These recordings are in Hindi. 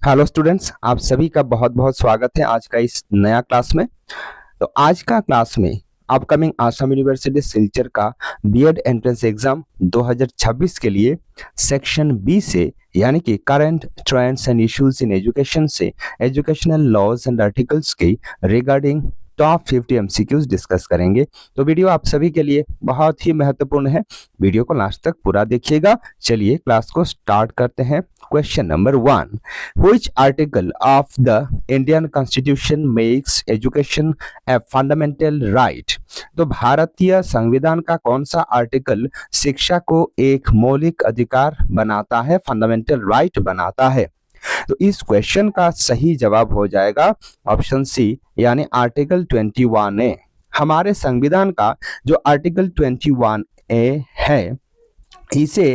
हेलो स्टूडेंट्स, आप सभी का बहुत बहुत स्वागत है आज का इस नया क्लास में। तो आज का क्लास में अपकमिंग आसाम यूनिवर्सिटी सिलचर का बीएड एंट्रेंस एग्जाम 2026 के लिए सेक्शन बी से यानी कि current trends and issues in education से एजुकेशनल लॉज एंड आर्टिकल्स के रिगार्डिंग टॉप 50 एमसीक्यूज डिस्कस करेंगे। तो वीडियो आप सभी के लिए बहुत ही महत्वपूर्ण है, वीडियो को लास्ट तक पूरा देखिएगा। चलिए क्लास को स्टार्ट करते हैं। Question number 1, Which article of the Indian Constitution makes education a fundamental right? तो भारतीय संविधान का कौन सा आर्टिकल शिक्षा को एक मौलिक अधिकार बनाता है, फंडामेंटल राइट बनाता है? तो इस क्वेश्चन का सही जवाब हो जाएगा ऑप्शन सी यानी आर्टिकल 21A। हमारे संविधान का जो आर्टिकल 21A है इसे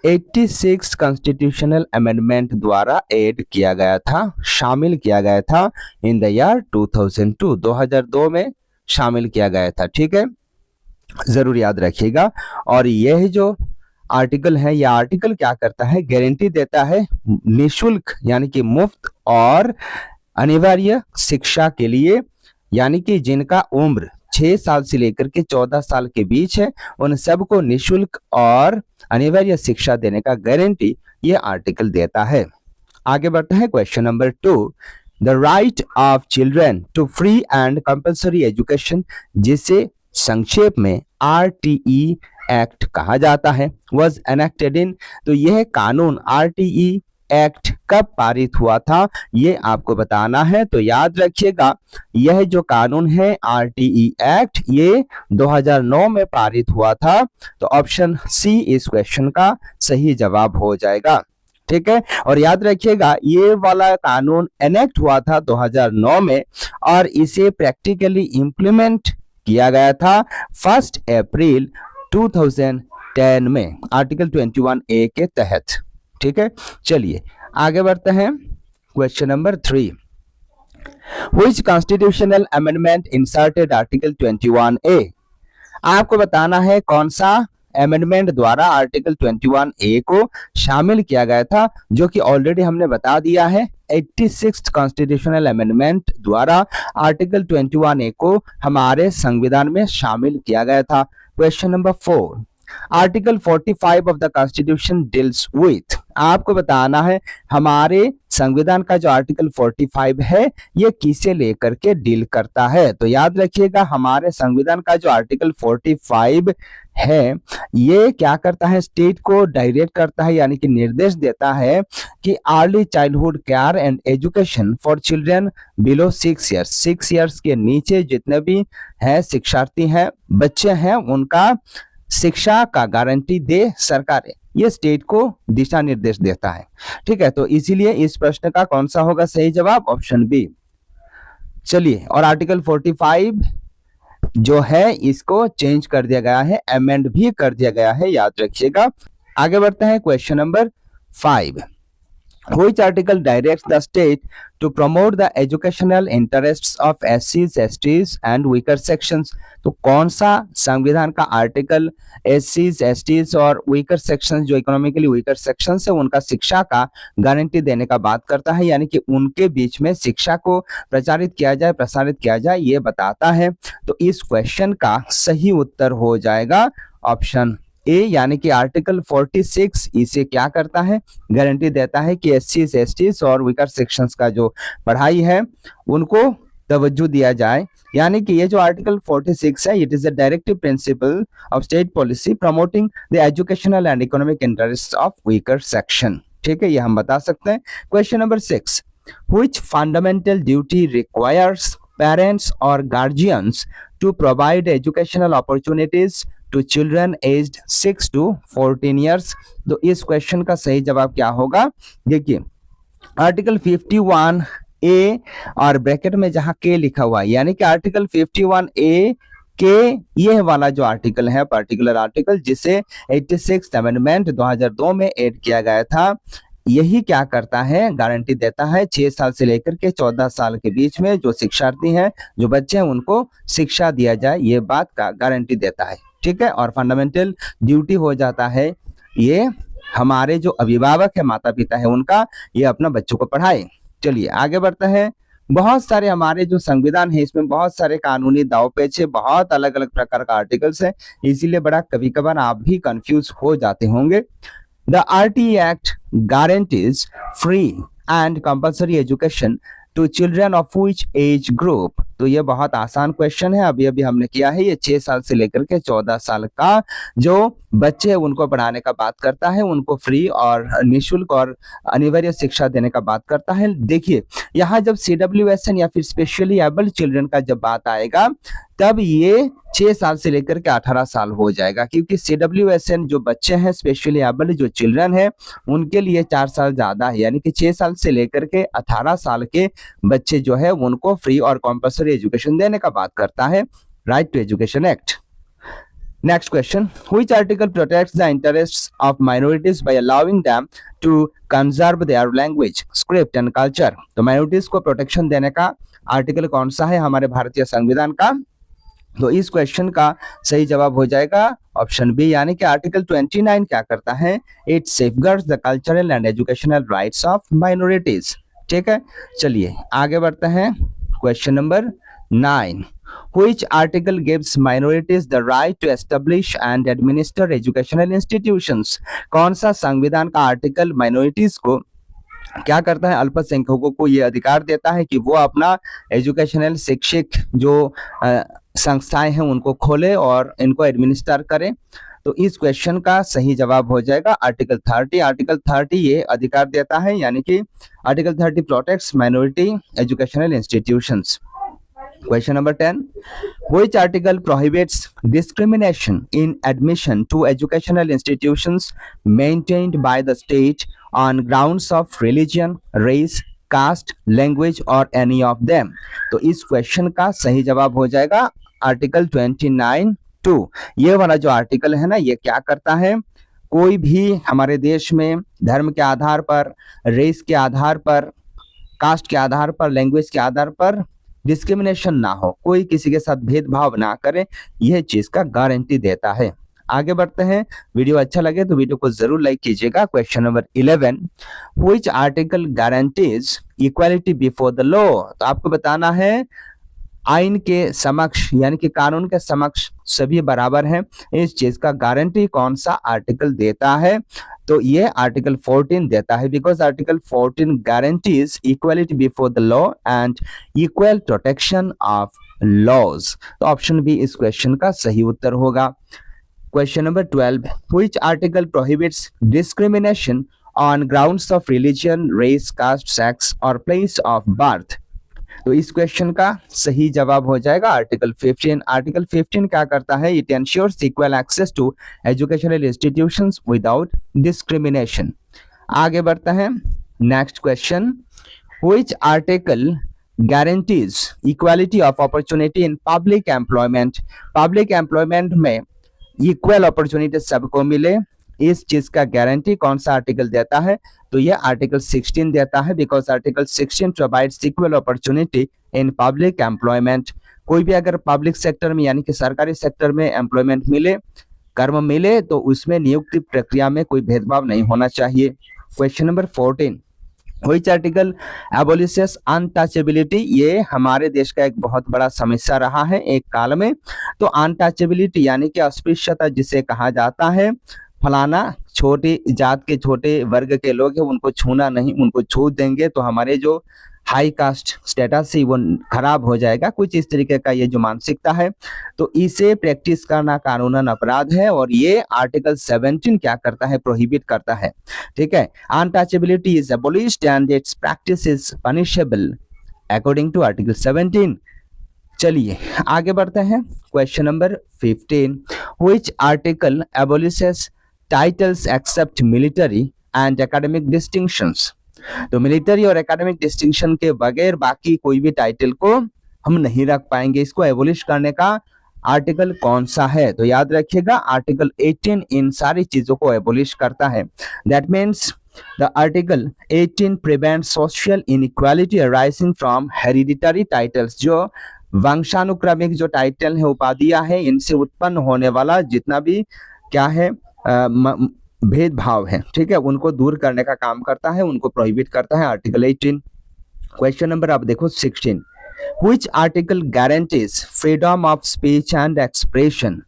86 कॉन्स्टिट्यूशनल अमेंडमेंट द्वारा ऐड किया गया था, शामिल किया गया था इन द ईयर 2002 में शामिल किया गया था। ठीक है, जरूर याद रखिएगा। और यह जो आर्टिकल है, यह आर्टिकल क्या करता है, गारंटी देता है निशुल्क यानी कि मुफ्त और अनिवार्य शिक्षा के लिए, यानी कि जिनका उम्र 6 साल से लेकर के 14 साल के बीच है उन सबको निशुल्क और अनिवार्य शिक्षा देने का गारंटी ये आर्टिकल देता है। आगे बढ़ते हैं question number 2, the right of children to free and compulsory education, जिसे संक्षेप में आरटीई एक्ट कहा जाता है, वाज एनेक्टेड इन। तो यह कानून आरटीई एक्ट कब पारित हुआ था ये आपको बताना है। तो याद रखिएगा यह जो कानून है आरटीई एक्ट ये 2009 में पारित हुआ था। तो ऑप्शन सी इस क्वेश्चन का सही जवाब हो जाएगा। ठीक है, और याद रखिएगा ये वाला कानून एनेक्ट हुआ था 2009 में और इसे प्रैक्टिकली इंप्लीमेंट किया गया था 1 अप्रैल 2010 में आर्टिकल 21A के तहत। ठीक है, चलिए आगे बढ़ते हैं। Question number 3, Which constitutional amendment inserted article 21A? आपको बताना है कौन सा अमेंडमेंट द्वारा आर्टिकल 21A को शामिल किया गया था, जो कि ऑलरेडी हमने बता दिया है 86th कॉन्स्टिट्यूशनल अमेंडमेंट द्वारा आर्टिकल 21A को हमारे संविधान में शामिल किया गया था। Question number 4, article 45 of the constitution deals with. आपको बताना है हमारे संविधान का जो आर्टिकल 45 है ये किसे लेकर के डील करता है। तो याद रखिएगा हमारे संविधान का जो आर्टिकल 45 है ये क्या करता है, स्टेट को डायरेक्ट करता है यानी कि निर्देश देता है कि early childhood care and education for children below 6 years, 6 years के नीचे जितने भी हैं शिक्षार्थी हैं, बच्चे हैं, उनका शिक्षा का गारंटी दे सरकार, ये स्टेट को दिशा निर्देश देता है। ठीक है, तो इसीलिए इस प्रश्न का कौन सा होगा सही जवाब, ऑप्शन बी। चलिए, और आर्टिकल 45 जो है इसको चेंज कर दिया गया है, अमेंड भी कर दिया गया है, याद रखिएगा। आगे बढ़ते हैं question number 5, Which article directs the state to promote the educational interests of SCs, STs and weaker sections? तो कौन सा संविधान का आर्टिकल SCs, STs और weaker sections जो इकोनॉमिकली weaker sections है उनका शिक्षा का गारंटी देने का बात करता है, यानी कि उनके बीच में शिक्षा को प्रचारित किया जाए, प्रसारित किया जाए, ये बताता है। तो इस क्वेश्चन का सही उत्तर हो जाएगा ऑप्शन ए, यानी कि आर्टिकल 46 इसे क्या करता है, गारंटी देता है कि एससीज, एसटीज और वीकर सेक्शंस का जो पढ़ाई है उनको तवज्जो दिया जाए। यानी कि ये जो आर्टिकल 46 है, it is a directive principle of state policy promoting the educational and economic interest of weaker section. ठीक है, ये हम बता सकते हैं। Question number 6, which fundamental duty requires parents और guardians to provide educational opportunities to children aged 6 to 14 years. तो इस क्वेश्चन का सही जवाब क्या होगा, देखिए आर्टिकल 51A और ब्रैकेट में जहां के लिखा हुआ है, यानी कि आर्टिकल 51A के ये वाला जो आर्टिकल है, पर्टिकुलर आर्टिकल जिसे 86th अमेंडमेंट 2002 में ऐड किया गया था, यही क्या करता है, गारंटी देता है 6 साल से लेकर के 14 साल के बीच में जो शिक्षार्थी हैं, जो बच्चे हैं, उनको शिक्षा दिया जाए, ये बात का गारंटी देता है। ठीक है, और फंडामेंटल ड्यूटी हो जाता है ये हमारे जो अभिभावक है, माता पिता है, उनका ये अपना बच्चों को पढ़ाए। चलिए आगे बढ़ते हैं। बहुत सारे हमारे जो संविधान है इसमें बहुत सारे कानूनी दाव पेच है, बहुत अलग अलग प्रकार का आर्टिकल्स है, इसीलिए बड़ा कभी कभार आप भी कंफ्यूज हो जाते होंगे। The RT act guarantees free and compulsory education to children of which age group. तो ये बहुत आसान क्वेश्चन है, अभी अभी हमने किया है। ये 6 साल से लेकर के 14 साल का जो बच्चे हैं उनको पढ़ाने का बात करता है, उनको फ्री और निःशुल्क और अनिवार्य शिक्षा देने का बात करता है। देखिए यहाँ जब CWSN या फिर स्पेशली एबल्ड चिल्ड्रन का जब बात आएगा तब ये 6 साल से लेकर के 18 साल हो जाएगा, क्योंकि CWSN जो बच्चे हैं, स्पेशली एबल्ड जो चिल्ड्रन है, उनके लिए 4 साल ज्यादा है, यानी कि 6 साल से लेकर के 18 साल के बच्चे जो है उनको फ्री और कंपल्सरी एजुकेशन देने का बात करता है right to education act. Next question, which article protects the interests of minorities by allowing them to conserve their language, script and culture. तो माइनॉरिटीज को प्रोटेक्शन देने का आर्टिकल कौन सा है हमारे भारतीय संविधान का? तो इस क्वेश्चन का सही जवाब हो जाएगा ऑप्शन बी, यानी कि आर्टिकल 29 क्या करता है? It safeguards the cultural and educational rights of minorities. ठीक है, चलिए आगे बढ़ते हैं। Question number 9, which article gives minorities the right to establish and administer educational institutions? कौन सा संविधान का आर्टिकल माइनॉरिटीज को क्या करता है? अल्पसंख्यकों को ये अधिकार देता है कि वो अपना एजुकेशनल शिक्षक जो संस्थाएं हैं उनको खोले और इनको एडमिनिस्टर करें। तो इस क्वेश्चन का सही जवाब हो जाएगा आर्टिकल 30। आर्टिकल 30 ये अधिकार देता है, यानी कि article 30 protects minority educational institutions. Question number 10, which article prohibits discrimination in admission to educational institutions maintained by the state on grounds of religion, race, caste, language or any of them? तो इस क्वेश्चन का सही जवाब हो जाएगा आर्टिकल 29(2). ये वाला जो आर्टिकल है ना, ये क्या करता है? कोई भी हमारे देश में धर्म के आधार पर, रेस के आधार पर, कास्ट के आधार पर, लैंग्वेज के आधार पर डिस्क्रिमिनेशन ना हो, कोई किसी के साथ भेदभाव ना करे, यह चीज का गारंटी देता है। आगे बढ़ते हैं। वीडियो अच्छा लगे तो वीडियो को जरूर लाइक कीजिएगा। Question number 11, which article guarantees equality before the law? तो आपको बताना है आइन के समक्ष, यानी कि कानून के समक्ष सभी बराबर हैं, इस चीज का गारंटी कौन सा आर्टिकल देता है? तो ये आर्टिकल 14 देता है, because article 14 guarantees equality before the law and equal protection of laws. तो ऑप्शन बी इस क्वेश्चन का सही उत्तर होगा। Question number 12, which article prohibits discrimination on grounds of religion, race, caste, sex और प्लेस ऑफ बर्थ? तो इस क्वेश्चन का सही जवाब हो जाएगा आर्टिकल 15। आर्टिकल 15 क्या करता है? It ensures equal access to educational institutions without discrimination. आगे बढ़ते हैं। Next question, which article guarantees equality of opportunity in public employment? Public employment में इक्वल अपॉर्चुनिटी सबको मिले, इस चीज का गारंटी कौन सा आर्टिकल देता है? तो ये आर्टिकल 16 देता है, because article 16 provides equal opportunity in public employment. कोई भी अगर पब्लिक सेक्टर में यानी कि सरकारी सेक्टर में एम्प्लॉयमेंट मिले, कर्म मिले, तो उसमें नियुक्ति प्रक्रिया में कोई भेदभाव नहीं होना चाहिए। Question number 14, which article abolishes untouchability? ये हमारे देश का एक बहुत बड़ा समस्या रहा है एक काल में। तो अनटचेबिलिटी यानी कि अस्पृश्यता जिसे कहा जाता है, फलाना छोटी जात के छोटे वर्ग के लोग हैं उनको छूना नहीं, उनको छू देंगे तो हमारे जो हाई कास्ट स्टेटस है वो खराब हो जाएगा, कुछ इस तरीके का ये जो मानसिकता है, तो इसे प्रैक्टिस करना कानूनन अपराध है और ये आर्टिकल 17 क्या करता है? प्रोहिबिट करता है। ठीक है, untouchability is abolished and its practice is punishable according to article 17। चलिए आगे बढ़ते हैं। Question number 15, which article abolishes titles except military and academic distinctions? तो मिलिट्री और एकेडमिक डिस्टिंक्शन के बगैर बाकी कोई भी टाइटल को हम नहीं रख पाएंगे। इसको एबोलिश करने का आर्टिकल कौन सा है? तो याद रखिएगा आर्टिकल 18 इन सारी चीजों को एबोलिश करता है। That means the article 18 prevents social inequality arising from hereditary titles. जो वंशानुक्रमिक जो टाइटल है, उपाधियां है, इनसे उत्पन्न होने वाला जितना भी क्या है भेदभाव है, ठीक है, उनको दूर करने का काम करता है, उनको प्रोहिबिट करता है आर्टिकल 18। क्वेश्चन नंबर आप देखो 16, which article guarantees freedom of speech and expression.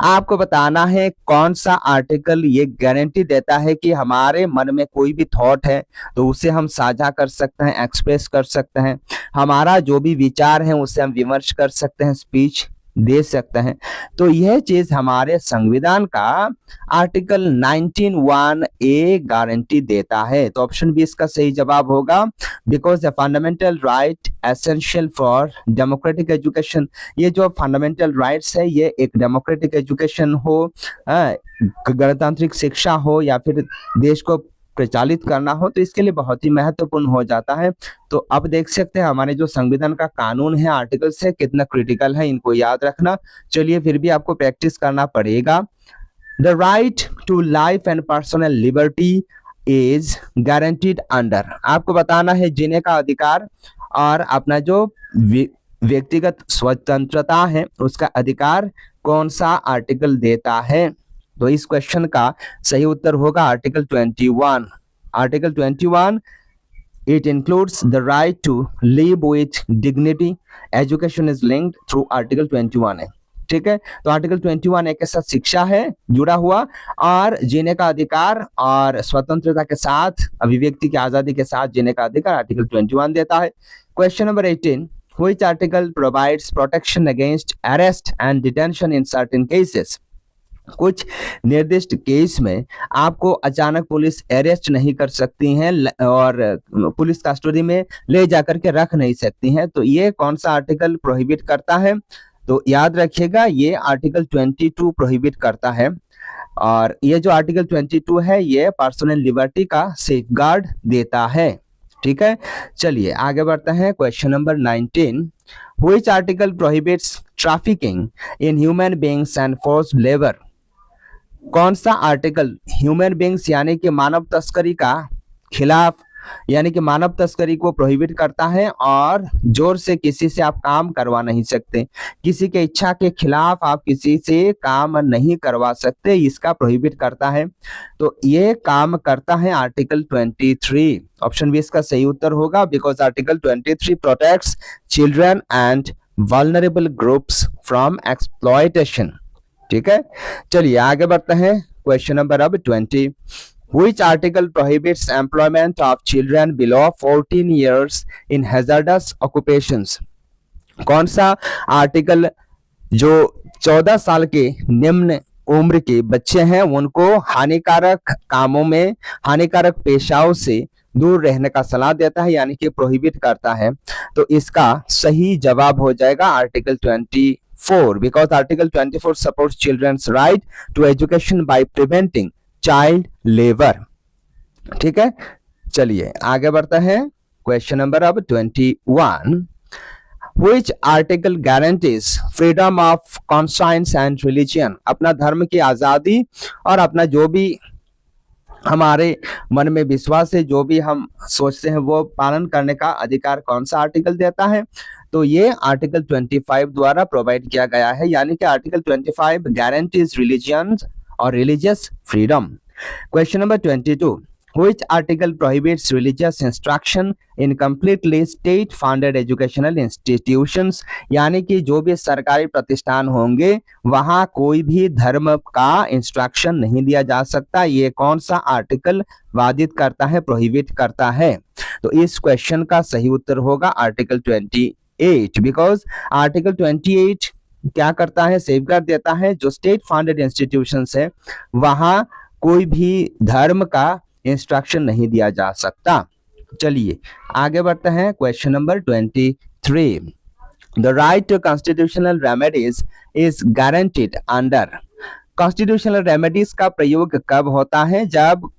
आपको बताना है कौन सा आर्टिकल ये गारंटी देता है कि हमारे मन में कोई भी थॉट है तो उसे हम साझा कर सकते हैं, एक्सप्रेस कर सकते हैं, हमारा जो भी विचार है उसे हम विमर्श कर सकते हैं, स्पीच दे सकते हैं। तो यह चीज हमारे संविधान का आर्टिकल 19(1)(a) गारंटी देता है। तो ऑप्शन बी इसका सही जवाब होगा, because the fundamental right essential for democratic education. ये जो फंडामेंटल राइट्स है ये एक डेमोक्रेटिक एजुकेशन हो, गणतांत्रिक शिक्षा हो या फिर देश को प्रचालित करना हो, तो इसके लिए बहुत ही महत्वपूर्ण हो जाता है। तो अब देख सकते हैं हमारे जो संविधान का कानून है आर्टिकल्स है कितना क्रिटिकल है, इनको याद रखना। चलिए फिर भी आपको प्रैक्टिस करना पड़ेगा। The right to life and personal liberty is guaranteed under. आपको बताना है जीने का अधिकार और अपना जो व्यक्तिगत स्वतंत्रता है उसका अधिकार कौन सा आर्टिकल देता है। तो इस क्वेश्चन का सही उत्तर होगा article 21। Article 21 it includes the right to live with dignity, education is linked through article 21 है, ठीक है। तो आर्टिकल 21 एक के साथ शिक्षा है जुड़ा हुआ और जीने का अधिकार और स्वतंत्रता के साथ अभिव्यक्ति की आजादी के साथ जीने का अधिकार आर्टिकल 21 देता है। Question number 18, which article provides protection against arrest and detention in certain cases. कुछ निर्दिष्ट केस में आपको अचानक पुलिस अरेस्ट नहीं कर सकती हैं और पुलिस कस्टडी में ले जाकर के रख नहीं सकती हैं। तो ये कौन सा आर्टिकल प्रोहिबिट करता है, तो याद रखिएगा ये आर्टिकल 22 प्रोहिबिट करता है। और ये जो आर्टिकल 22 है ये पर्सनल लिबर्टी का सेफगार्ड देता है, ठीक है। चलिए आगे बढ़ते हैं। Question number 19, which article prohibits trafficking in human beings and forced labour. कौन सा आर्टिकल ह्यूमन बीइंग्स यानी कि मानव तस्करी का खिलाफ यानी कि मानव तस्करी को प्रोहिबिट करता है और जोर से किसी से आप काम करवा नहीं सकते, किसी के इच्छा के खिलाफ आप किसी से काम नहीं करवा सकते, इसका प्रोहिबिट करता है। तो ये काम करता है आर्टिकल 23। ऑप्शन बी इसका सही उत्तर होगा, because article 23 protects children and vulnerable groups from exploitation, ठीक है। चलिए आगे बढ़ते हैं। क्वेश्चन नंबर अब 20, which article prohibits employment of children below 14 years in hazardous occupations. कौन सा आर्टिकल जो 14 साल के निम्न उम्र के बच्चे हैं उनको हानिकारक कामों में, हानिकारक पेशाओं से दूर रहने का सलाह देता है यानी कि प्रोहिबिट करता है। तो इसका सही जवाब हो जाएगा article 24, because article 24 supports children's right to education by preventing child labor, ठीक है। चलिए आगे बढ़ते हैं। क्वेश्चन नंबर अब 21, which article guarantees freedom of conscience and religion। अपना धर्म की आजादी और अपना जो भी हमारे मन में विश्वास है, जो भी हम सोचते हैं वो पालन करने का अधिकार कौन सा आर्टिकल देता है। तो ये आर्टिकल 25 द्वारा प्रोवाइड किया गया है, यानी कि आर्टिकल 25 गारंटीज रिलीजन और religious freedom. Question number 22, which article prohibits religious instruction in completely state funded educational institutions। यानी कि जो भी सरकारी प्रतिष्ठान होंगे वहां कोई भी धर्म का इंस्ट्रक्शन नहीं दिया जा सकता। ये कौन सा आर्टिकल वादित करता है, प्रोहिबिट करता है। तो इस क्वेश्चन का सही उत्तर होगा आर्टिकल 28, बिकॉज आर्टिकल 28 क्या करता है, सेफगार्ड देता है जो स्टेट फंडेड इंस्टीट्यूशंस है वहां कोई भी धर्म का इंस्ट्रक्शन नहीं दिया जा सकता। चलिए आगे बढ़ते हैं। Question number 23, the right to constitutional remedies is guaranteed under. Constitutional remedies का प्रयोग कब होता है, जब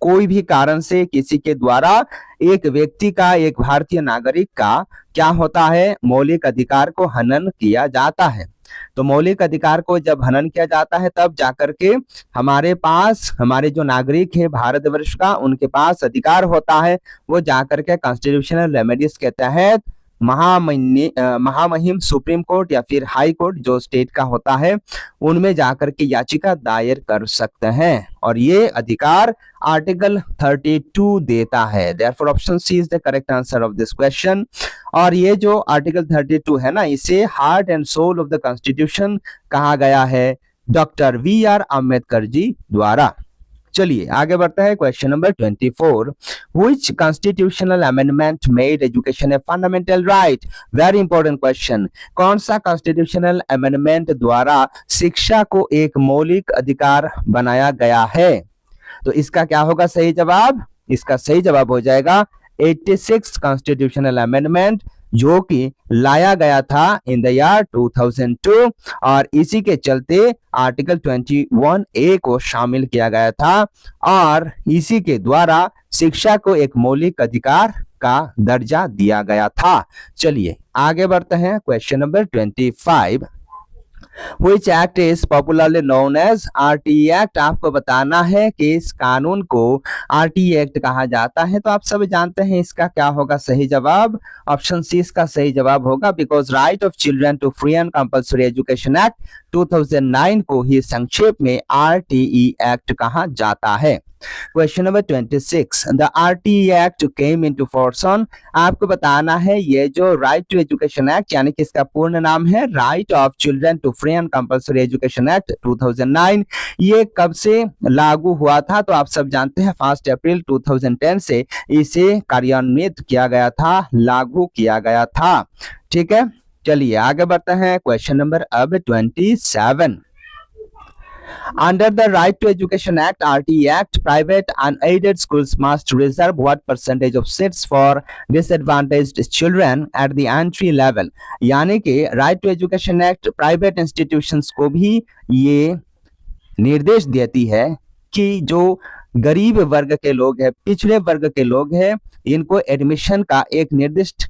कोई भी कारण से किसी के द्वारा एक व्यक्ति का, एक भारतीय नागरिक का क्या होता है, मौलिक अधिकार को हनन किया जाता है। तो मौलिक अधिकार को जब हनन किया जाता है तब जाकर के हमारे पास, हमारे जो नागरिक है भारतवर्ष का, उनके पास अधिकार होता है वो जाकर के कॉन्स्टिट्यूशनल रेमेडीज के तहत महामहिम सुप्रीम कोर्ट या फिर हाई कोर्ट जो स्टेट का होता है उनमें जाकर के याचिका दायर कर सकते हैं, और ये अधिकार आर्टिकल 32 देता है। Therefore option C is the correct answer of this question. और ये जो आर्टिकल 32 है ना, इसे heart and soul of the constitution कहा गया है डॉक्टर वी.आर. अम्बेडकर जी द्वारा। चलिए आगे बढ़ते हैं। Question number 24, which constitutional amendment made education a fundamental right? Very important question. कौन सा कॉन्स्टिट्यूशनल अमेंडमेंट द्वारा शिक्षा को एक मौलिक अधिकार बनाया गया है? तो इसका क्या होगा सही जवाब? इसका सही जवाब हो जाएगा 86 कॉन्स्टिट्यूशनल अमेंडमेंट, जो कि लाया गया था इन द ईयर 2002, और इसी के चलते आर्टिकल 21A को शामिल किया गया था, और इसी के द्वारा शिक्षा को एक मौलिक अधिकार का दर्जा दिया गया था। चलिए आगे बढ़ते हैं। Question number 25, Which act is popularly known as RTE Act? आपको बताना है कि इस कानून को RTE एक्ट कहा जाता है। तो आप सब जानते हैं इसका क्या होगा सही जवाब? ऑप्शन सी इसका सही जवाब होगा, because right of children to free and compulsory education act 2009 को ही संक्षेप में RTE एक्ट कहा जाता है। Question number 26, the RTE act came into force on? आपको बताना है ये जो राइट टू एजुकेशन एक्ट, यानी कि इसका पूर्ण नाम है right of children to free and compulsory education act 2009, ये कब से लागू हुआ था? तो आप सब जानते हैं 1 अप्रैल 2010 से इसे कार्यान्वित किया गया था, लागू किया गया था। ठीक है, चलिए आगे बढ़ते हैं। क्वेश्चन नंबर अब 27, Under the Right to Education Act, RTE Act, private unaided schools must reserve what percentage of seats for disadvantaged children at the entry level? यानी कि Right to Education Act private institutions को भी ये निर्देश देती है कि जो गरीब वर्ग के लोग हैं, पिछड़े वर्ग के लोग हैं, इनको एडमिशन का एक निर्दिष्ट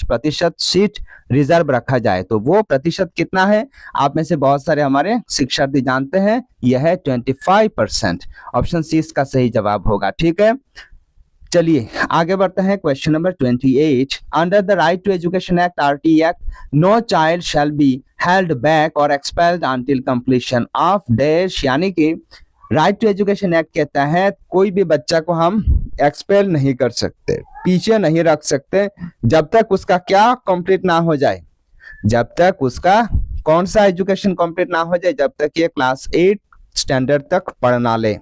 प्रतिशत सीट रिजर्व रखा जाए। तो वो प्रतिशत कितना है? आप में से बहुत सारे हमारे शिक्षार्थी जानते हैं, यह है 25%। ऑप्शन सी इसका सही जवाब होगा। ठीक है, चलिए आगे बढ़ते हैं। Question number 28, under the right to education act RTE act, no child shall be held back और expelled until completion of dash, यानी कि राइट टू एजुकेशन एक्ट कहता है कोई भी बच्चा को हम एक्सपेल नहीं कर सकते, पीछे नहीं रख सकते, जब तक उसका क्या कंप्लीट ना हो जाए, जब तक उसका कौन सा एजुकेशन कंप्लीट ना हो जाए, जब तक ये क्लास 8 स्टैंडर्ड तक पढ़ना ले।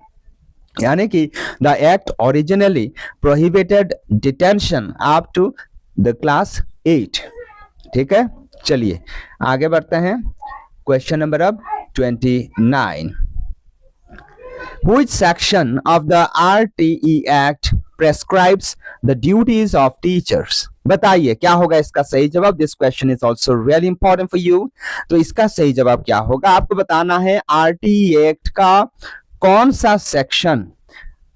यानी कि the act originally prohibited detention up to the class 8। ठीक है, चलिए आगे बढ़ते हैं। क्वेश्चन नंबर अब 29, Which section of the RTE Act prescribes the duties of teachers? बताइए क्या होगा इसका सही जवाब? This question is also really important for you. तो इसका सही जवाब क्या होगा? आपको बताना है RTE एक्ट का कौन सा सेक्शन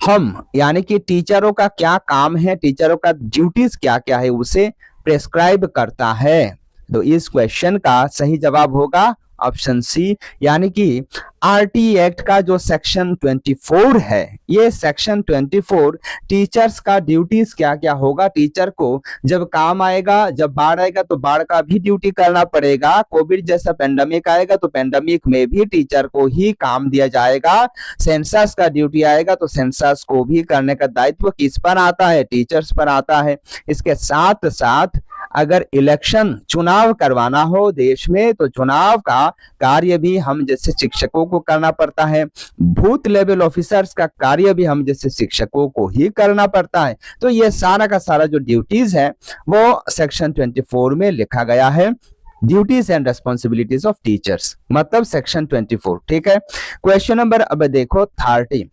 हम, यानी कि टीचरों का क्या काम है, टीचरों का ड्यूटीज क्या क्या है, उसे प्रेस्क्राइब करता है। तो इस क्वेश्चन का सही जवाब होगा ऑप्शन सी, यानी कि RTE एक्ट का जो सेक्शन 24 है, ये सेक्शन 24 टीचर्स का ड्यूटीज क्या क्या होगा, टीचर को जब काम आएगा, जब बाढ़ आएगा तो बाढ़ का भी ड्यूटी करना पड़ेगा, कोविड जैसा पेंडेमिक आएगा तो पेंडेमिक में भी टीचर को ही काम दिया जाएगा, सेंसस का ड्यूटी आएगा तो सेंसस को भी करने का दायित्व किस पर आता है? टीचर्स पर आता है। इसके साथ साथ अगर इलेक्शन चुनाव करवाना हो देश में तो चुनाव का कार्य भी हम जैसे शिक्षकों को करना पड़ता है, बूथ लेवल ऑफिसर्स का कार्य भी हम जैसे शिक्षकों को ही करना पड़ता है। तो ये सारा का सारा जो ड्यूटीज है वो सेक्शन 24 में लिखा गया है, duties and responsibilities of teachers, मतलब सेक्शन 24। ठीक है, क्वेश्चन नंबर अब देखो 30,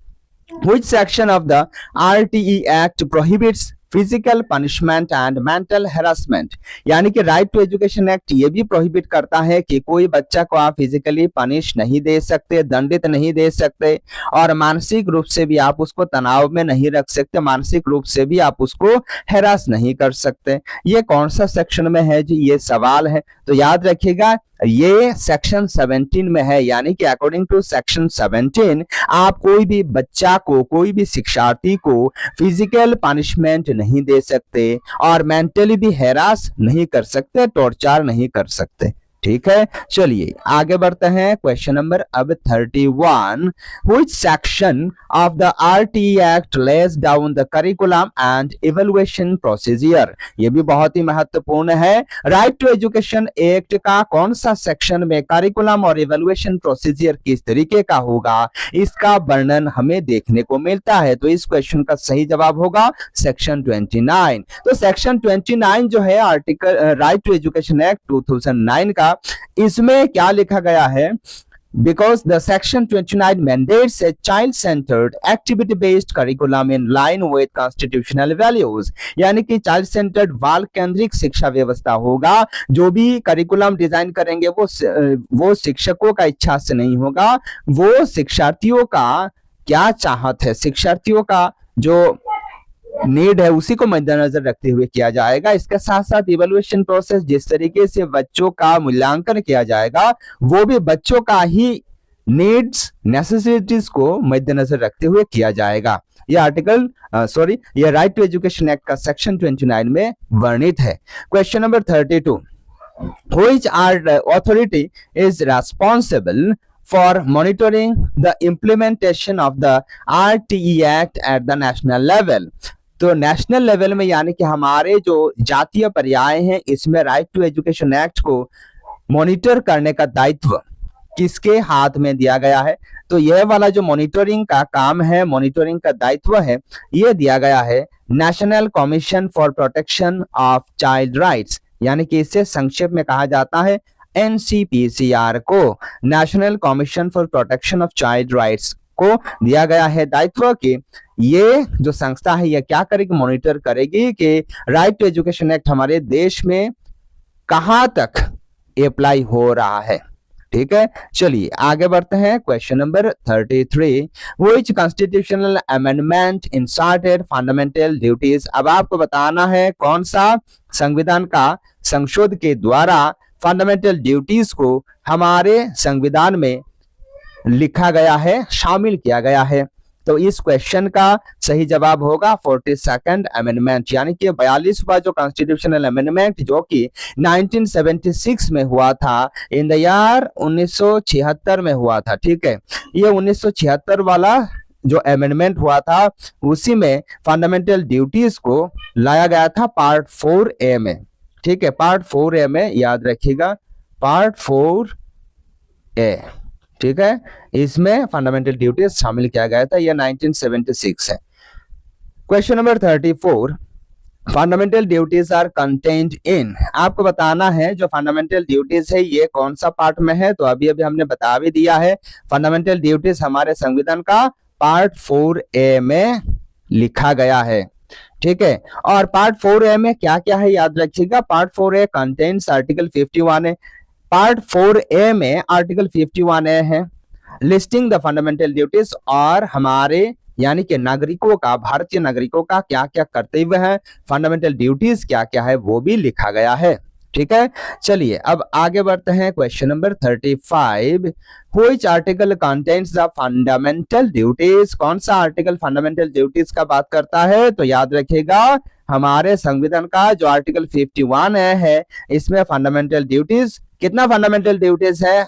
which section of the RTE act prohibits physical punishment and mental harassment? यानी कि राइट टू एजुकेशन एक्ट ये भी प्रोहिबिट करता है कि कोई बच्चा को आप फिजिकली पनिश नहीं दे सकते, दंडित नहीं दे सकते, और मानसिक रूप से भी आप उसको तनाव में नहीं रख सकते, मानसिक रूप से भी आप उसको हैरास नहीं कर सकते। ये कौन सा सेक्शन में है जी? ये सवाल है। तो याद रखिएगा ये सेक्शन 17 में है, यानी कि अकॉर्डिंग टू सेक्शन 17 आप कोई भी बच्चा को, कोई भी शिक्षार्थी को फिजिकल पनिशमेंट नहीं दे सकते और मेंटली भी हैरास नहीं कर सकते, टॉर्चर नहीं कर सकते। ठीक है, चलिए आगे बढ़ते हैं। क्वेश्चन नंबर अब 31, which section of the RTE act less down the curriculum and evaluation procedure. ये भी बहुत ही महत्वपूर्ण है। राइट टू एजुकेशन एक्ट का कौन सा सेक्शन में करिकुलम और इवैल्यूएशन प्रोसीजर किस तरीके का होगा, इसका वर्णन हमें देखने को मिलता है। तो इस क्वेश्चन का सही जवाब होगा सेक्शन 29। तो सेक्शन 29 जो है article right to education act 2009 का, इसमें क्या लिखा गया है, because the section 29 mandates a child centered activity based curriculum in line with constitutional values। यानी कि चाइल्ड सेंटर्ड बाल केंद्रित शिक्षा व्यवस्था होगा। जो भी करिकुलम डिजाइन करेंगे वो शिक्षकों का इच्छा से नहीं होगा, वो शिक्षार्थियों का क्या चाहत है, शिक्षार्थियों का जो नीड है उसी को मद्देनजर रखते हुए किया जाएगा। इसके साथ साथ इवैल्यूएशन प्रोसेस, जिस तरीके से बच्चों का मूल्यांकन किया जाएगा वो भी बच्चों का ही नीड्स नेसेसिटीज को मद्देनजर रखते हुए किया जाएगा। यह आर्टिकल यह राइट टू एजुकेशन एक्ट का सेक्शन 29 में वर्णित है। Question number 32, which authority is responsible for monitoring the implementation of the RTE Act at the national level। तो नेशनल लेवल में यानी कि हमारे जो जातीय पर्याय हैं इसमें राइट टू एजुकेशन एक्ट को मॉनिटर करने का दायित्व किसके हाथ में दिया गया है। तो यह वाला जो मॉनिटरिंग का काम है, मॉनिटरिंग का दायित्व है, यह दिया गया है national commission for protection of child rights, यानी कि इसे संक्षेप में कहा जाता है NCPCR को, national commission for protection of child rights को दिया गया है दायित्व कि ये जो संस्था है यह क्या करेगी, मॉनिटर करेगी कि राइट टू एजुकेशन एक्ट हमारे देश में कहां तक अप्लाई हो रहा है। ठीक है, चलिए आगे बढ़ते हैं। Question number 33, which constitutional amendment inserted fundamental duties. अब आपको बताना है कौन सा संविधान का संशोधन के द्वारा फंडामेंटल ड्यूटीज को हमारे संविधान में लिखा गया है, शामिल किया गया है। तो इस क्वेश्चन का सही जवाब होगा 42nd अमेंडमेंट, यानी कि 42वां जो कॉन्स्टिट्यूशनल अमेंडमेंट जो कि 1976 में हुआ था, इन द ईयर 1976 में हुआ था। ठीक है, ये 1976 वाला जो अमेंडमेंट हुआ था उसी में फंडामेंटल ड्यूटीज को लाया गया था पार्ट 4A में। ठीक है, पार्ट 4A में याद रखिएगा, पार्ट 4A। ठीक है, इसमें फंडामेंटल ड्यूटीज शामिल किया गया था, यह 1976 है। Question number 34, fundamental duties are contained in. आपको बताना है जो फंडामेंटल ड्यूटीज है ये कौन सा पार्ट में है। तो अभी हमने बता भी दिया है, फंडामेंटल ड्यूटीज हमारे संविधान का पार्ट 4A में लिखा गया है। ठीक है, और पार्ट 4A में क्या क्या है याद रखिएगा। Part 4A contains article 51A। Part 4A में आर्टिकल 51A है, लिस्टिंग द फंडामेंटल ड्यूटीज, और हमारे यानी कि नागरिकों का, भारतीय नागरिकों का क्या क्या कर्तव्य है, फंडामेंटल ड्यूटीज क्या क्या है वो भी लिखा गया है। ठीक है, चलिए अब आगे बढ़ते हैं। Question number 35, which article contains the fundamental duties. कौन सा आर्टिकल फंडामेंटल ड्यूटीज का बात करता है। तो याद रखिएगा हमारे संविधान का जो आर्टिकल 51 है इसमें फंडामेंटल ड्यूटीज, कितना फंडामेंटल ड्यूटीज है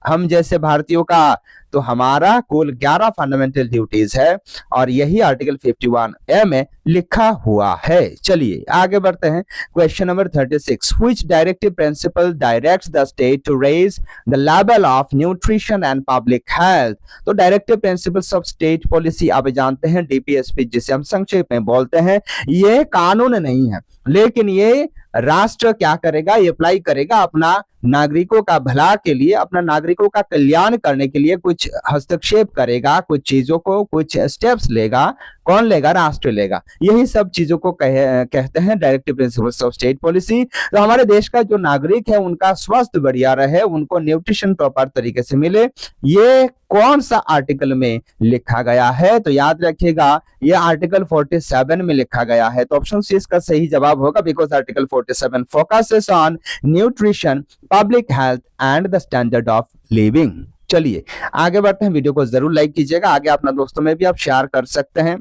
हम जैसे भारतीयों का, तो हमारा कुल 11 फंडामेंटल ड्यूटीज है और यही आर्टिकल 51A में लिखा हुआ है। चलिए आगे बढ़ते हैं। Question number 36, which directive principle directs the state to raise the level of nutrition and public health. तो directive principles of state policy आप जानते हैं, DPSP जिसे हम संक्षेप में बोलते हैं। ये कानून नहीं है, लेकिन ये राष्ट्र क्या करेगा, ये अप्लाई करेगा अपना नागरिकों का भला के लिए, अपना नागरिकों का कल्याण करने के लिए कुछ हस्तक्षेप करेगा, कुछ चीजों को, कुछ स्टेप्स लेगा। कौन लेगा, राष्ट्र लेगा। यही सब चीजों को कहते हैं directive principles of state policy. तो हमारे देश का जो नागरिक है उनका स्वास्थ्य बढ़िया रहे, उनको न्यूट्रिशन प्रॉपर तरीके से मिले, ये कौन सा आर्टिकल में लिखा गया है। तो याद रखिएगा ये आर्टिकल 47 में लिखा गया है। तो ऑप्शन सी इसका सही जवाब होगा, because article 47 focuses on nutrition, public health and the standard of living. चलिए आगे बढ़ते हैं, वीडियो को जरूर लाइक कीजिएगा, आगे अपना दोस्तों में भी आप शेयर कर सकते हैं।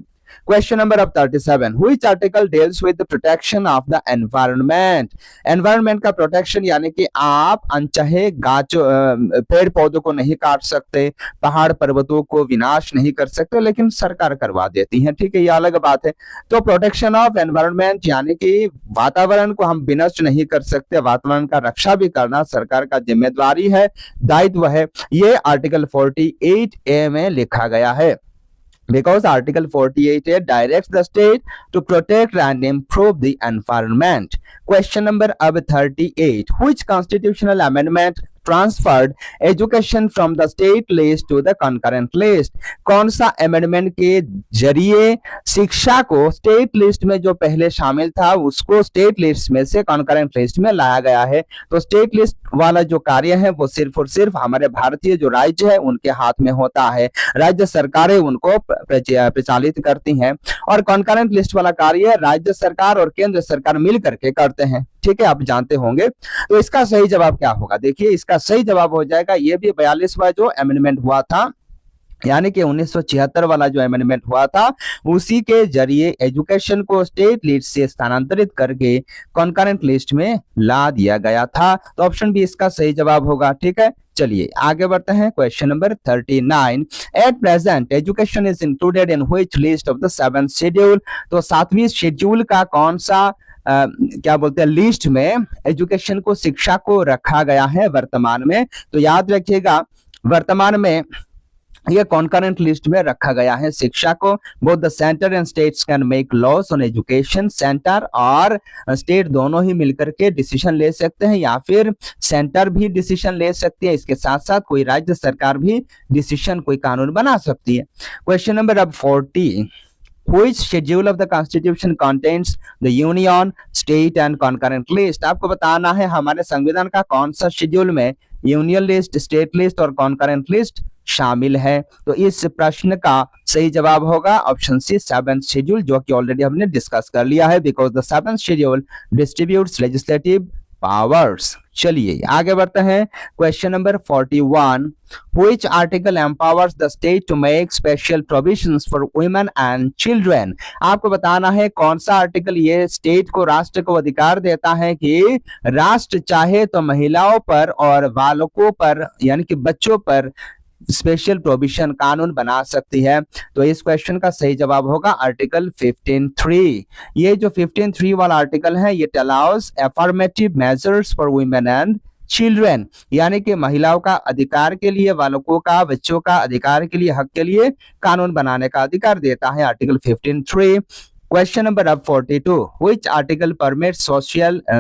क्वेश्चन नंबर अब 37, which article deals with the protection of the environment. Environment का प्रोटेक्शन यानी कि आप अनचाहे पेड़ पौधों को नहीं काट सकते, पहाड़ पर्वतों को विनाश नहीं कर सकते, लेकिन सरकार करवा देती है, ठीक है, ये अलग बात है। तो प्रोटेक्शन ऑफ एनवायरनमेंट यानी कि वातावरण को हम विनष्ट नहीं कर सकते, वातावरण का रक्षा भी करना सरकार का जिम्मेदारी है, दायित्व है, ये आर्टिकल 48A में लिखा गया है। Because Article 48A directs the state to protect and improve the environment. Question number अब 38, which constitutional amendment transferred education from the state list to the concurrent list? कौन सा अमेंडमेंट के जरिए शिक्षा को स्टेट लिस्ट में जो पहले शामिल था उसको स्टेट लिस्ट में से कॉन्करेंट लिस्ट में लाया गया है? तो स्टेट लिस्ट वाला जो कार्य है वो सिर्फ और सिर्फ हमारे भारतीय जो राज्य है उनके हाथ में होता है, राज्य सरकारें उनको प्रचालित करती हैं, और कॉन्करेंट लिस्ट वाला कार्य राज्य सरकार और केंद्र सरकार मिल करके करते हैं, ठीक है, आप जानते होंगे। तो इसका सही जवाब क्या होगा? देखिए इसका सही जवाब हो जाएगा, ये भी 42वां जो अमेंडमेंट हुआ था, यानी कि 1976 वाला जो अमेंडमेंट हुआ था उसी के जरिए एजुकेशन को स्टेट लिस्ट से स्थानांतरित करके कॉन्करेंट लिस्ट में ला दिया गया था। तो ऑप्शन बी इसका सही जवाब होगा, ठीक है। चलिए आगे बढ़ते हैं, question number 39, at present education is included in which list of the 7th schedule. तो 7वीं शेड्यूल का कौन सा क्या बोलते हैं लिस्ट में एजुकेशन को, शिक्षा को रखा गया है वर्तमान में? तो याद रखिएगा वर्तमान में ये कॉन्करेंट लिस्ट में रखा गया है शिक्षा को। Both the centre and states can make laws on education. Centre और स्टेट दोनों ही मिलकर के डिसीजन ले सकते हैं, या फिर सेंटर भी डिसीजन ले सकती है, इसके साथ साथ कोई राज्य सरकार भी डिसीजन, कोई कानून बना सकती है। क्वेश्चन नंबर अब 40, Which schedule of the Constitution contains the union, state and concurrent list? आपको बताना है हमारे संविधान का कौन सा शेड्यूल में यूनियन लिस्ट, स्टेट लिस्ट और कॉन्करेंट लिस्ट शामिल है। तो इस प्रश्न का सही जवाब होगा ऑप्शन सी 7th शेड्यूल, जो कि ऑलरेडी हमने डिस्कस कर लिया है, because the 7th schedule distributes legislative powers. चलिए आगे बढ़ते हैं, question number 41, which article empowers the state to make special provisions for women and children? आपको बताना है कौन सा आर्टिकल ये स्टेट को, राष्ट्र को अधिकार देता है कि राष्ट्र चाहे तो महिलाओं पर और बालकों पर यानी कि बच्चों पर स्पेशल प्रोविजन, कानून बना सकती है। तो इस क्वेश्चन का सही जवाब होगा आर्टिकल 15(3). ये जो 15(3) वाला आर्टिकल है ये allows affirmative measures for women and children, यानी कि महिलाओं का अधिकार के लिए, बालकों का, बच्चों का अधिकार के लिए, हक के लिए कानून बनाने का अधिकार देता है article 15(3). Question number 42, which article permits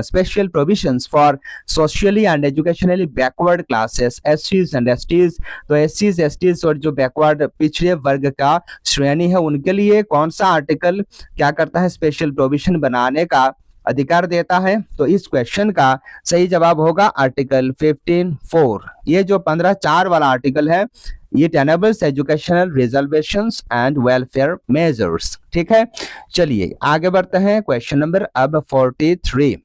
special provisions for socially and educationally backward classes, SCs and STs? तो SCs, STs और जो बैकवर्ड पिछड़े वर्ग का श्रेणी है उनके लिए कौन सा आर्टिकल क्या करता है, स्पेशल प्रोविजन बनाने का अधिकार देता है? तो इस क्वेश्चन का सही जवाब होगा आर्टिकल 15(4). ये जो 15(4) वाला आर्टिकल है It enables educational reservations and welfare measures, ठीक है। चलिए आगे बढ़ते हैं, क्वेश्चन नंबर अब 43,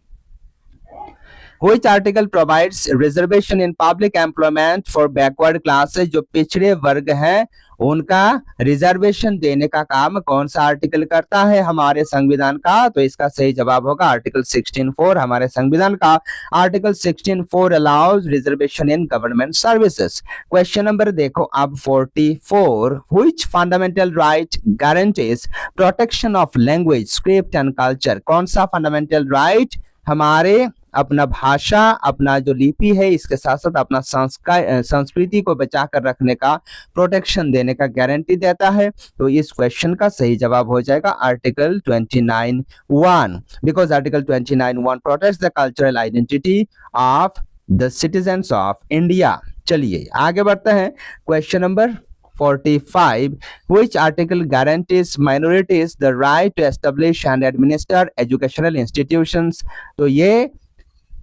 Which article provides reservation in public employment for backward classes? जो पिछड़े वर्ग हैं उनका रिजर्वेशन देने का काम कौन सा आर्टिकल करता है हमारे संविधान का? तो इसका सही जवाब होगा आर्टिकल 16(4). हमारे संविधान का article 16(4) allows reservation in government services. Question number देखो अब 44, Which fundamental right guarantees protection of language, script and culture? कौन सा फंडामेंटल राइट हमारे अपना भाषा, अपना जो लिपि है, इसके साथ साथ अपना संस्कृति को बचा कर रखने का, प्रोटेक्शन देने का गारंटी देता है? तो इस क्वेश्चन का सही जवाब हो जाएगा article 29(1), because article 29(1) protects the cultural identity of the citizens of India. चलिए आगे बढ़ते हैं, question number 45, which article guarantees minorities the right to establish and administer educational institutions? तो ये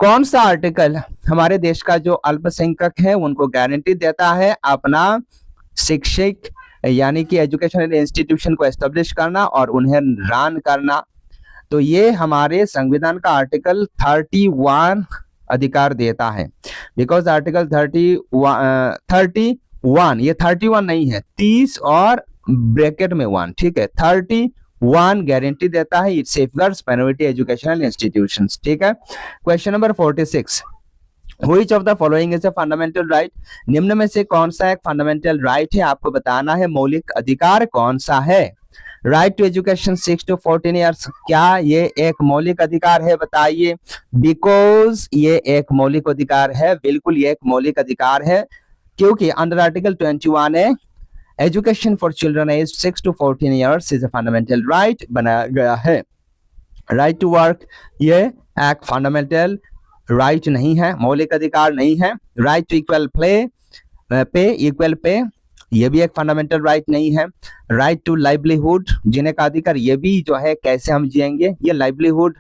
कौन सा आर्टिकल हमारे देश का जो अल्पसंख्यक है उनको गारंटी देता है अपना शिक्षक यानी कि एजुकेशनल इंस्टीट्यूशन को एस्टेब्लिश करना और उन्हें रन करना? तो ये हमारे संविधान का आर्टिकल 31 अधिकार देता है, बिकॉज आर्टिकल 31, ये 31 नहीं है, 30 और ब्रैकेट में 1, ठीक है, 31 गारंटी देता है, it safeguards minority educational institutions, ठीक है। Question number 46, which of the following is a fundamental right, निम्न में से कौन सा एक फंडामेंटल राइट है, आपको बताना है मौलिक अधिकार कौन सा है। Right to education 6 to 14 years, क्या ये एक मौलिक अधिकार है, बताइए। बिकॉज ये एक मौलिक अधिकार है, बिल्कुल ये एक मौलिक अधिकार है, क्योंकि under article 21 A education for children age 6 to 14 years is a fundamental right बनाया गया है। राइट टू वर्क ये एक फंडामेंटल राइट नहीं है, मौलिक अधिकार नहीं है। Right to equal pay equal pay ये भी एक फंडामेंटल राइट नहीं है। राइट टू लाइवलीहुड, जीने का अधिकार, ये भी जो है कैसे हम जिएंगे, ये लाइवलीहुड,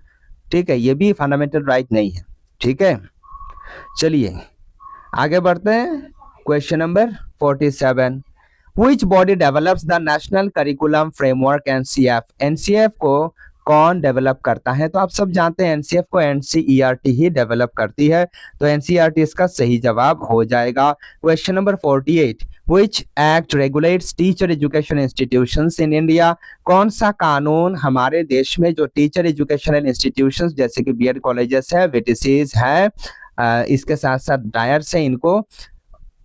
ठीक है, ये भी फंडामेंटल राइट नहीं है, ठीक है। चलिए आगे बढ़ते हैं। Question number 47, which body develops the national curriculum framework NCF, NCF को कौन डेवलप करता है, तो आप सब जानते हैं एनसीएफ को एनसीईआरटी ही डेवलप करती है, तो एनसीईआरटी इसका सही जवाब हो जाएगा। Question number 48, which act regulates teacher education institutions in India, कौन सा कानून हमारे देश में जो टीचर एजुकेशनल इंस्टीट्यूशंस जैसे कि बीएड कॉलेजेस है, वीटीसीज है, इसके साथ साथ डायर्स है, इनको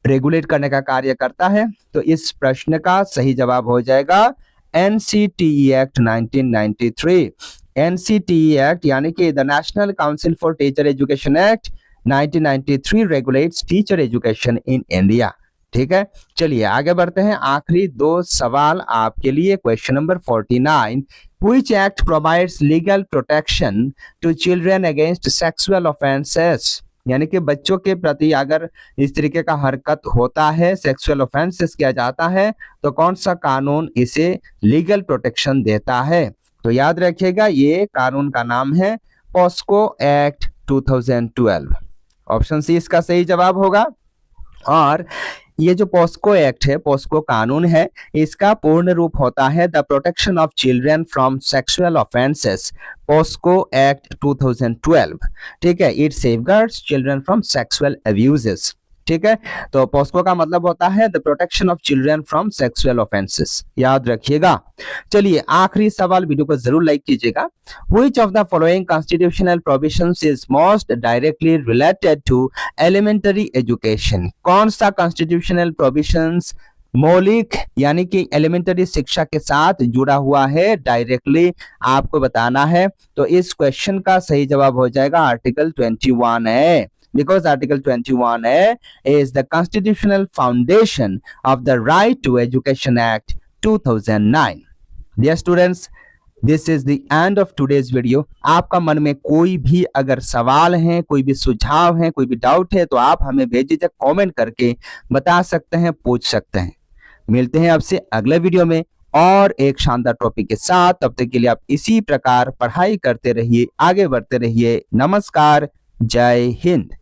रेगुलेट करने का कार्य करता है, तो इस प्रश्न का सही जवाब हो जाएगा एनसीटीई एक्ट 1993। एनसीटीई एक्ट यानी कि the national council for teacher education act 1993 regulates teacher education in India, ठीक है। चलिए आगे बढ़ते हैं, आखिरी 2 सवाल आपके लिए। Question number 49, which act provides legal protection to children against sexual offences, यानी कि बच्चों के प्रति अगर इस तरीके का हरकत होता है, सेक्सुअल ऑफेंसेस किया जाता है, तो कौन सा कानून इसे लीगल प्रोटेक्शन देता है, तो याद रखिएगा ये कानून का नाम है पॉस्को एक्ट 2012। ऑप्शन सी इसका सही जवाब होगा। और ये जो पॉस्को एक्ट है, पॉस्को कानून है, इसका पूर्ण रूप होता है the protection of children from sexual offences, POCSO act 2012, ठीक है। It safeguards children from sexual abuses, ठीक है। तो पॉस्को का मतलब होता है the protection of children from sexual offences, याद रखिएगा। चलिए आखिरी सवाल, वीडियो को जरूर लाइक कीजिएगा। Which of the following constitutional provisions is most directly related to elementary education, कौन सा कॉन्स्टिट्यूशनल प्रोविजंस मौलिक यानी कि एलिमेंटरी शिक्षा के साथ जुड़ा हुआ है, डायरेक्टली आपको बताना है, तो इस क्वेश्चन का सही जवाब हो जाएगा आर्टिकल 21 है, because Article 21A is the constitutional foundation of the Right to Education Act 2009. Dear students, this is the end of today's video. आपका मन में कोई भी अगर सवाल है, कोई भी सुझाव है, कोई भी डाउट है, तो आप हमें बेझिझक कमेंट करके बता सकते हैं, पूछ सकते हैं। मिलते हैं आपसे अगले वीडियो में और एक शानदार टॉपिक के साथ। तब तक के लिए आप इसी प्रकार पढ़ाई करते रहिए, आगे बढ़ते रहिए। नमस्कार, जय हिंद।